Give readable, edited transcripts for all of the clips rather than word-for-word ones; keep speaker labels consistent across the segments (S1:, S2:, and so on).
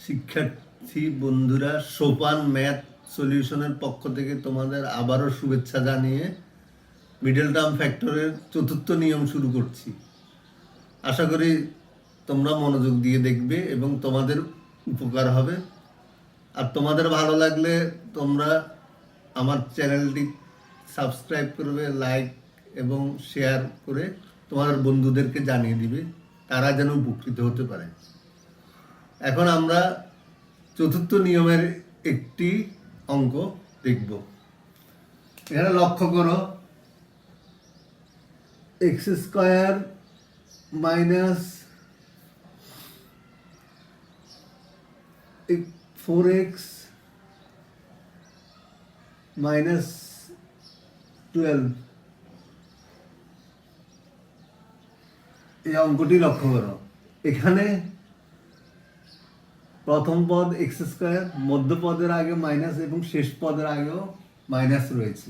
S1: শিক্ষার্থী বন্ধুরা, সোপান ম্যাথ সলিউশনের পক্ষ থেকে তোমাদের আবারও শুভেচ্ছা জানিয়ে মিডল টার্ম ফ্যাক্টরের চতুর্থ নিয়ম শুরু করছি। আশা করি তোমরা মনোযোগ দিয়ে দেখবে এবং তোমাদের উপকার হবে। আর তোমাদের ভালো লাগলে তোমরা আমার চ্যানেলটি সাবস্ক্রাইব করবে, লাইক এবং শেয়ার করে তোমাদের বন্ধুদেরকে জানিয়ে দিবে, তারা যেন উপকৃত হতে পারে। এখন আমরা চতুর্থ নিয়মের একটি অঙ্ক দেখব। এখানে লক্ষ্য করো, x square minus 4x minus 12, এই অঙ্কটি লক্ষ্য করো। এখানে প্রথম পদ এক্স স্কোয়ার, মধ্য পদের আগে মাইনাস এবং শেষ পদের আগেও মাইনাস রয়েছে।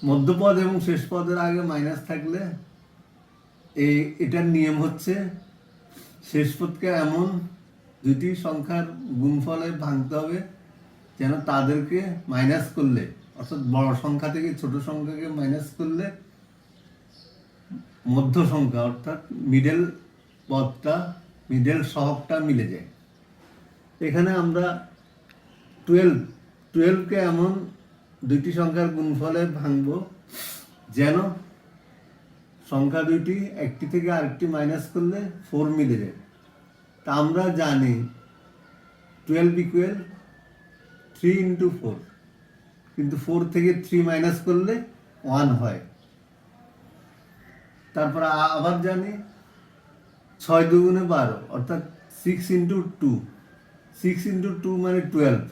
S1: মধ্যপদ এবং শেষ পদের আগে মাইনাস থাকলে এটার নিয়ম হচ্ছে শেষ পদকে এমন দুটি সংখ্যার গুণফলে ভাঙতে হবে যেন তাদেরকে মাইনাস করলে, অর্থাৎ বড় সংখ্যা থেকে ছোট সংখ্যাকে মাইনাস করলে মধ্য সংখ্যা অর্থাৎ মিডল পদটা, মিডল সহগটা মিলে যায়। এখানে আমরা 12কে এমন দুইটি সংখ্যার গুণফলে ভাঙব যেন সংখ্যা দুইটি একটি থেকে আরেকটি মাইনাস করলে 4 মিলে যায়। তা আমরা জানি 12 ইকুয়াল 3 ইন্টু 4, কিন্তু 4 থেকে 3 মাইনাস করলে 1 হয়। তারপর আবার জানি 6 দুগুণে 12 অর্থাৎ 6 ইন্টু 2, 6 ইন্টু 2 মানে 12।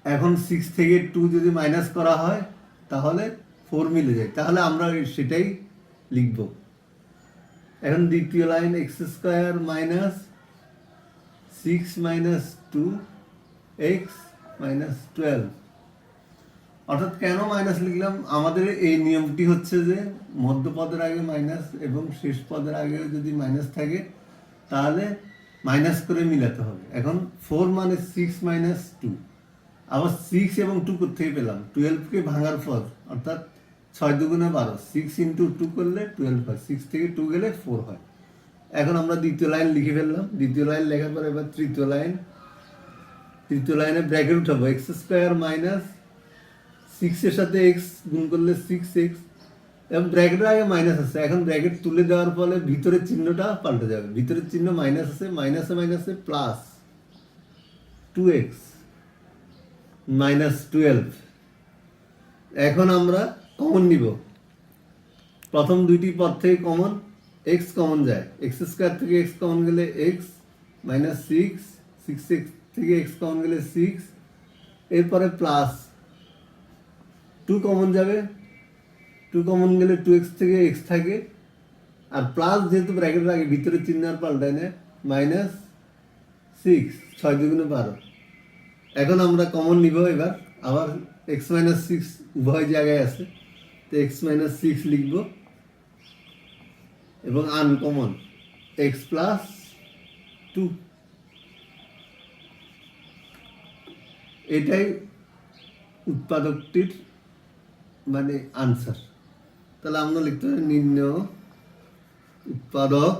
S1: এখন 6 থেকে 2 যদি মাইনাস করা হয় তাহলে 4 মিলে যায়, তাহলে আমরা সেটাই লিখব। এখন দ্বিতীয় line x square minus 6 minus 2 x minus 12, অর্থাৎ কেন মাইনাস লিখলাম, আমাদের এই নিয়মটি হচ্ছে যে মধ্য পদের আগে মাইনাস এবং শেষ পদের আগে যদি মাইনাস থাকে তাহলে মাইনাস করে মিলাতে হবে। এখন 4 মানে 6 মাইনাস 2, আবার 6 এবং 2 কোথেকে পেলাম, 12কে ভাঙার পর, অর্থাৎ 6 দুগুণে 12, 6 ইন্টু 2 করলে 12 হয়, 6 থেকে 2 গেলে 4 হয়। এখন আমরা দ্বিতীয় লাইন লিখে ফেললাম। দ্বিতীয় লাইন লেখার পর এবার তৃতীয় লাইনে ব্র্যাকেট উঠাবো, এক্স স্কোয়ার মাইনাস 6 এর সাথে এক্স গুণ করলে 6x, এবং ব্র্যাকেটের আগে মাইনাস আছে। এখন ব্র্যাকেট তুলে দেওয়ার ফলে ভিতরের চিহ্নটা পাল্টে যাবে, ভিতরের চিহ্ন মাইনাস আছে, মাইনাসে মাইনাসে প্লাস 2x মাইনাস 12। এখন আমরা কমন নিব, প্রথম দুইটি পদ থেকে কমন, এক্স কমন যায়, এক্স স্কোয়ার থেকে এক্স কমন গেলে এক্স মাইনাস 6x থেকে এক্স কমন গেলে 6, এরপরে প্লাস 2 কমন যাবে, 2 কমন গেলে 2x থেকে x থাকে, আর প্লাস যেহেতু ব্র্যাকেটের আগে ভিতরে চিহ্ন আর পাল্টায় না, মাইনাস 6, 6 দুগুণে 12। এখন আমরা কমন নিব, এবার আবার x মাইনাস 6 উভয় জায়গায় আছে, তো x মাইনাস 6 লিখব এবং আনকমন x প্লাস 2, এটাই উৎপাদকটির মানে আনসার। তাহলে আমরা লিখতে পারি নির্ণয় উৎপাদক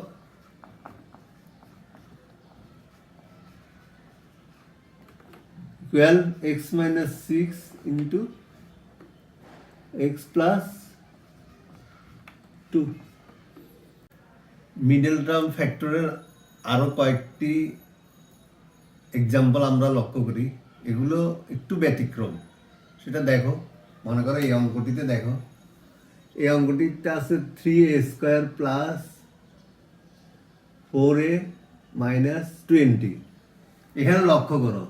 S1: equal x minus 6 into x plus 2। Middle term ফ্যাক্টরের আরও কয়েকটি এক্সাম্পল আমরা লক্ষ্য করি, এগুলো একটু ব্যতিক্রম। সেটা দেখো, মনে করো এই অঙ্কটিতে দেখো, এই অঙ্কটিতে আছে 3a square plus 4a minus 20। এখানে লক্ষ্য করো,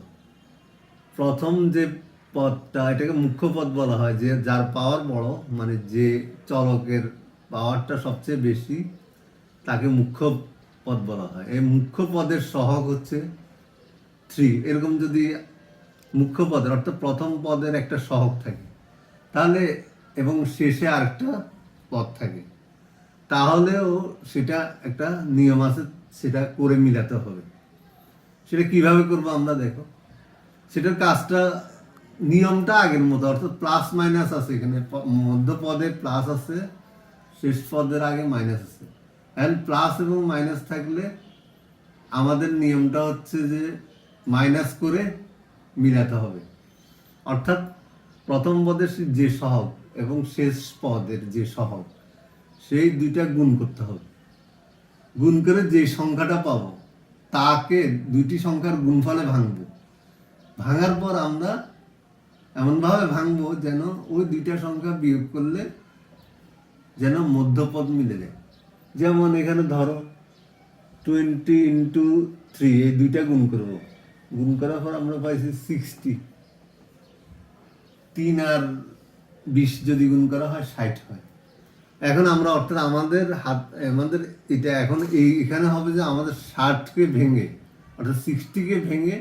S1: প্রথম যে পদটা, এটাকে মুখ্য পদ বলা হয়, যে যার পাওয়ার বড়, মানে যে চলকের পাওয়ারটা সবচেয়ে বেশি তাকে মুখ্য পদ বলা হয়। এই মুখ্য পদের সহগ হচ্ছে 3। এরকম যদি মুখ্য পদের অর্থাৎ প্রথম পদের একটা সহগ থাকে তাহলে, এবং শেষে আরেকটা পদ থাকে, তাহলেও সেটা একটা নিয়ম আছে সেটা করে মিলাতে হবে। সেটা কিভাবে করবো আমরা দেখো, সেটার কাজটা নিয়মটা আগের মতো, অর্থাৎ প্লাস মাইনাস আছে, এখানে মধ্য পদে প্লাস আছে, শেষ পদের আগে মাইনাস আছে। এখন প্লাস এবং মাইনাস থাকলে আমাদের নিয়মটা হচ্ছে যে মাইনাস করে মিলাতে হবে, অর্থাৎ প্রথম পদের যে সহগ এবং শেষ পদের যে সহগ সেই দুইটা গুণ করতে হবে। গুণ করে যে সংখ্যাটা পাবো তাকে দুইটি সংখ্যার গুণফলে ভাঙবো। ভাঙার পর আমরা এমনভাবে ভাঙবো যেন ওই দুইটা সংখ্যা বিয়োগ করলে যেন মধ্যপদ মিলে যায়। যেমন এখানে ধরো 20 × 3, এই দুইটা গুণ করব। গুণ করার পর আমরা পাইছি 60। 3 আর 20 যদি গুণ করা হয় 60 হয়। এখন আমরা অর্থাৎ আমাদের এটা এখন এখানে হবে যে আমাদের 60কে ভেঙে অর্থাৎ 60কে ভেঙে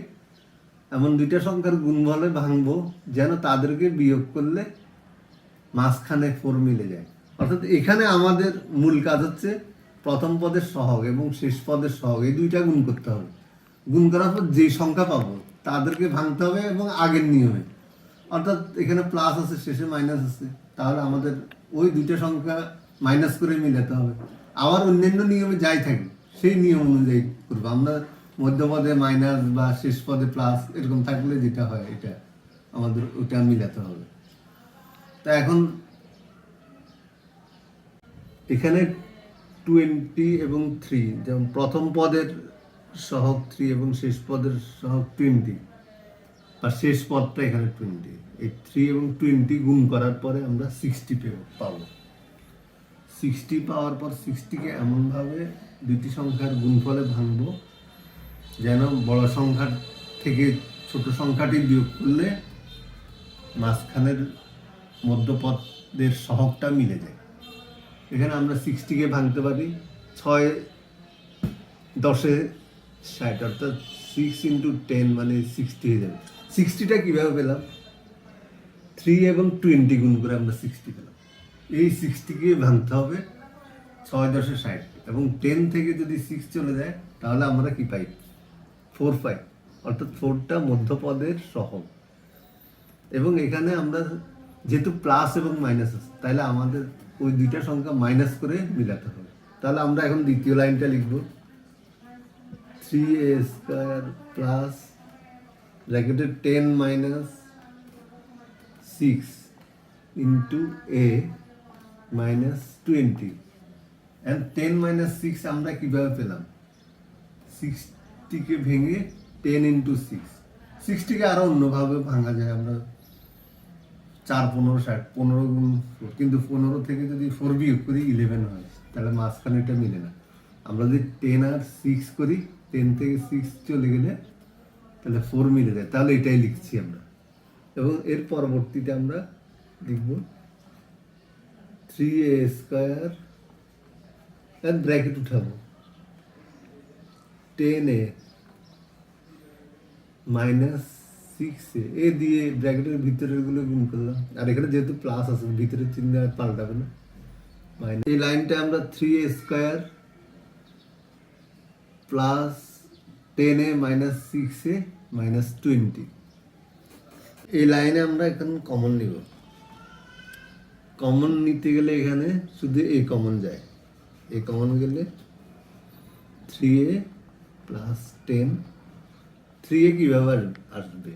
S1: এমন দুইটা সংখ্যার গুণফলে ভাঙবো যেন তাদেরকে বিয়োগ করলে মাঝখানে 4 মিলে যায়। অর্থাৎ এখানে আমাদের মূল কাজ হচ্ছে প্রথম পদের সহগ এবং শেষ পদের সহগ এই দুইটা গুণ করতে হবে। গুণ করার পর যে সংখ্যা পাবো তাদেরকে ভাঙতে হবে এবং আগের নিয়মে, অর্থাৎ এখানে প্লাস আছে শেষে মাইনাস আছে, তাহলে আমাদের ওই দুইটা সংখ্যা মাইনাস করে মিলাতে হবে। আবার অন্যান্য নিয়মে যাই থাকে সেই নিয়ম অনুযায়ী করবো আমরা। মধ্যপদে মাইনাস বা শেষ পদে প্লাস এরকম থাকলে যেটা হয় এটা আমাদের ওটা মিলাতে হবে। তা এখন এখানে 20 এবং 3, যেমন প্রথম পদের সহগ 3 এবং শেষ পদের সহগ 20, বা শেষ পদটা এখানে 20, এই 3 এবং 20 গুণ করার পরে আমরা 60 পাবো। 60 পাওয়ার পর 60কে এমনভাবে দুটি সংখ্যার গুণফলে ভাঙবো যেন বড় সংখ্যার থেকে ছোট সংখ্যাটি বিয়োগ করলে মাঝখানের মধ্যপদের সহগটা মিলে যায়। এখানে আমরা 60কে ভাঙতে পারি 6 10 60, অর্থাৎ 6 × 10 মানে 60 হয়ে যাবে। 60টা কীভাবে পেলাম? 3 এবং 20 গুণ করে আমরা 60 পেলাম। এই 60কে ভাঙতে হবে 6 10 60, এবং 10 থেকে যদি 6 চলে যায় তাহলে আমরা কি পাই? 4 পাই, অর্থাৎ 4টা মধ্যপদের সহগ। এবং এখানে আমরা যেহেতু প্লাস এবং মাইনাস আছে তাহলে আমাদের ওই দুইটা সংখ্যা মাইনাস করে মিলাতে হবে। তাহলে আমরা এখন দ্বিতীয় লাইনটা লিখব, 3a² প্লাস ব্র্যাকেটে 10 - 6 × a - 20। and 10 - 6 আমরা কিভাবে পেলাম? 60কে ভেঙে 10 × 6, 60কে আরো অন্যভাবে ভাঙা যায়। আমরা 4 15 60, 15 গুণ 4, কিন্তু 15 থেকে যদি 4 বিয়োগ করি 11 হয়, তাহলে মাঝখানে এটা মিলে না। আমরা যদি 10 আর 6 করি, 10 থেকে 6 চলে গেলে তাহলে 4 মিলে যায়, তাহলে এটাই লিখছি আমরা। এবং এর পরবর্তীতে আমরা লিখব 3a² এর ব্র্যাকেট উঠাবো 10a - 6a, এ দিয়ে ব্র্যাকেটের ভিতরের গুলো গুণ করলাম। আর এখানে যেহেতু প্লাস আছে ভিতরের চিহ্ন আর পাল্টাবে না। এই লাইনটা আমরা 3a² প্লাস 10a - 6a - 20, এই লাইনে আমরা এখন কমন নিব। কমন নিতে গেলে এখানে শুধু এ কমন যায়, এ কমন গেলে 3a + 10, 3a কিভাবে আসবে?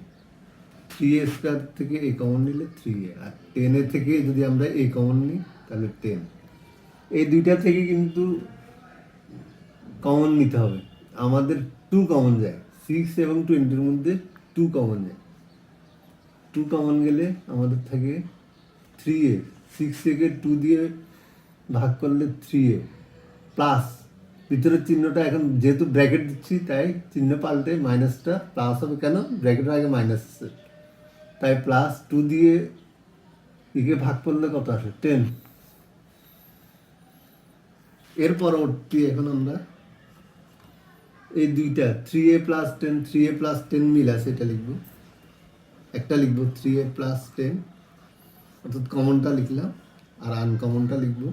S1: 3a² থেকে এ কমন নিলে 3a, আর 10a থেকে যদি আমরা এ কমন নিই তাহলে 10। এই দুইটা থেকে কিন্তু কমন নিতে হবে, আমাদের 2 কমন যায়, 6 এবং 20-র মধ্যে 2 কমন যায়। 2 কমন গেলে আমাদের থাকে 3a, 6 থেকে 2 দিয়ে ভাগ করলে 3a প্লাস ভিতরের চিহ্নটা এখন যেহেতু ব্র্যাকেট দিচ্ছি তাই চিহ্ন পাল্টে মাইনাসটা প্লাস হবে। কেন? ব্র্যাকেটের আগে মাইনাস আছে, তাই প্লাস 2 দিয়ে একে ভাগ করলে কত আসে? 10। এর পরবর্তী এখন আমরা এই দুইটা 3a + 10, 3a + 10 মিল আছে এটা লিখবো। একটা লিখবো 3a + 10, অর্থাৎ কমনটা লিখলাম, আর আনকমনটা লিখবো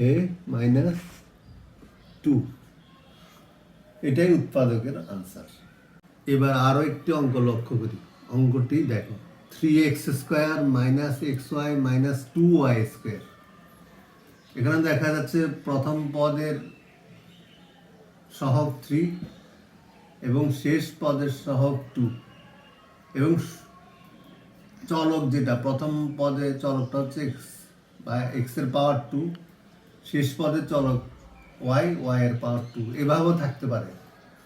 S1: a - 2। এটাই উৎপাদকের আনসার। এবার আরও একটি অঙ্ক লক্ষ্য করি, অঙ্কটি দেখো 3x² - xy - 2y²। এখানে দেখা যাচ্ছে প্রথম পদের সহগ 3 এবং শেষ পদের সহগ 2 এবং চলক যেটা প্রথম পদে চলকটা হচ্ছে x বা x এর পাওয়ার 2, শেষ পদে চলক y এর পাওয়ার 2। এভাবেও থাকতে পারে,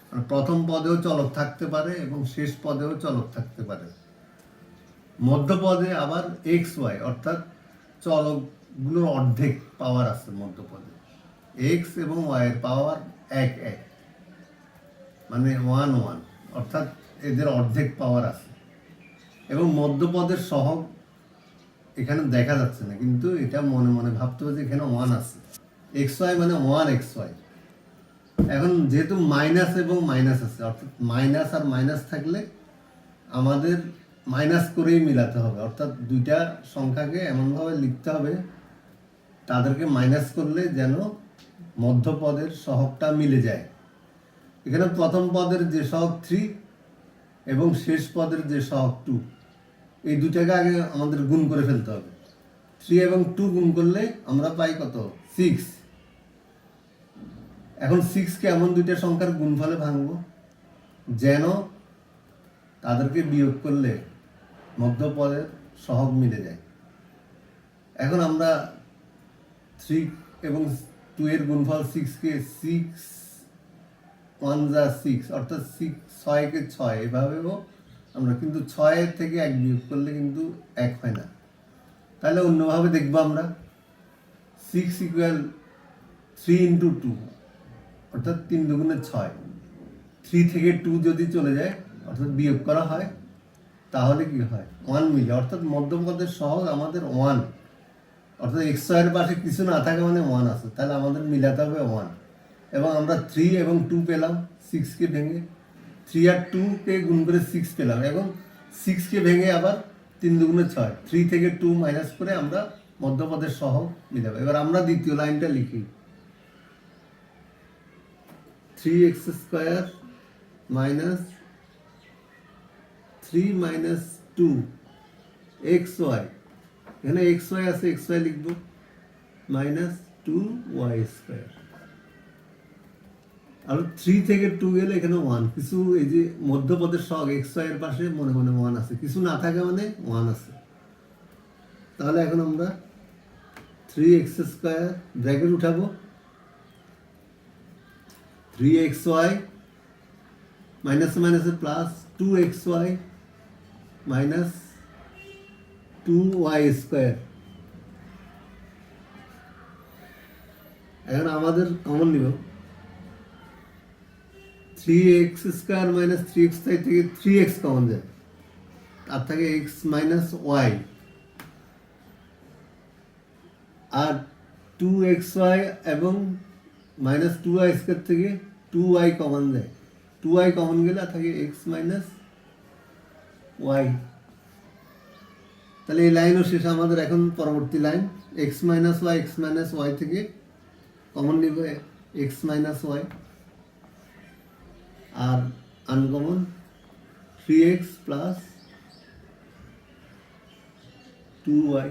S1: মানে প্রথম পদেও চলক থাকতে পারে এবং শেষ পদেও চলক থাকতে পারে। মধ্য পদে আবার xy অর্থাৎ চলকগুলোর অর্ধেক পাওয়ার আছে মধ্য পদে, x এবং y এর পাওয়ার 1 মানে 1 অর্থাৎ এদের অর্ধেক পাওয়ার আছে। এবং মধ্যপদের সহগ এখানে দেখা যাচ্ছে না, কিন্তু এটা মনে মনে ভাবতে হবে যে এখানে 1 আছে, xy মানে 1xy। এখন যেহেতু মাইনাস এবং মাইনাস আছে, অর্থাৎ মাইনাস আর মাইনাস থাকলে আমাদের মাইনাস করেই মিলাতে হবে, অর্থাৎ দুইটা সংখ্যাকে এমনভাবে লিখতে হবে তাদেরকে মাইনাস করলে যেন মধ্যপদের সহগটা মিলে যায়। এখানে প্রথম পদের যে সহগ 3 এবং শেষ পদের যে সহগ 2, এই দুটাকে আগে আমাদের গুণ করে ফেলতে হবে। 3 এবং 2 গুণ করলে আমরা পাই কত? 6। এখন 6কে এমন দুইটা সংখ্যার গুণফলে ভাঙবো যেন তাদেরকে বিয়োগ করলে মধ্যপদের সহগ মিলে যায়। এখন আমরা 3 এবং 2 এর গুণফল 6কে 6 1 যা 6 অর্থাৎ 6কে 6 এভাবেও আমরা, কিন্তু 6 থেকে 1 বিয়োগ করলে কিন্তু 1 হয় না। তাহলে অন্যভাবে দেখবো আমরা 6 = 3 × 2 অর্থাৎ 3 দুগুণে 6। 3 থেকে 2 যদি চলে যায় অর্থাৎ বিয়োগ করা হয় তাহলে কি হয়? 1 মিলে, অর্থাৎ মধ্যপদের সহগ আমাদের 1, অর্থাৎ xy এর পাশে কিছু না থাকে মানে 1 আছে, তাহলে আমাদের মিলাতে হবে 1। এবং আমরা 3 এবং 2 পেলাম 6কে ভেঙে, 3 আর 2কে গুণ করে 6 পেলাম এবং 6কে ভেঙে আবার 3 দুগুণে 6, 3 থেকে 2 মাইনাস করে আমরা মধ্যপদের সহগ মিলাবো। এবার আমরা দ্বিতীয় লাইনটা লিখি, 3x² - 3 - 2xy, এখানে xy আছে, xy লিখব, -2y²। আর 3 থেকে 2 গেলে এখানে 1, কিছু এই যে মধ্যপদের সহগ xy এর পাশে মনে মনে 1 আছে, কিছু না থাকে মানে 1 আছে। তাহলে এখন আমরা 3x² ব্র্যাকেট উঠাবো, 3xy মাইনাস মাইনাসে প্লাস 2xy - 2y²। এখন আমাদের কমন নিব, 3x² - 3xy থেকে 3x কমন যায়, আর থাকে x - y, আর 2xy এবং -2y² থেকে 2y কমন যায়, 2y কমন গেলে থাকে x - y। তাহলে এই লাইনও শেষ আমাদের। এখন পরবর্তী লাইন x - y থেকে কমন নিবে x - y, আর আনকমন 3x + 2y,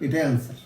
S1: এটাই আনসার।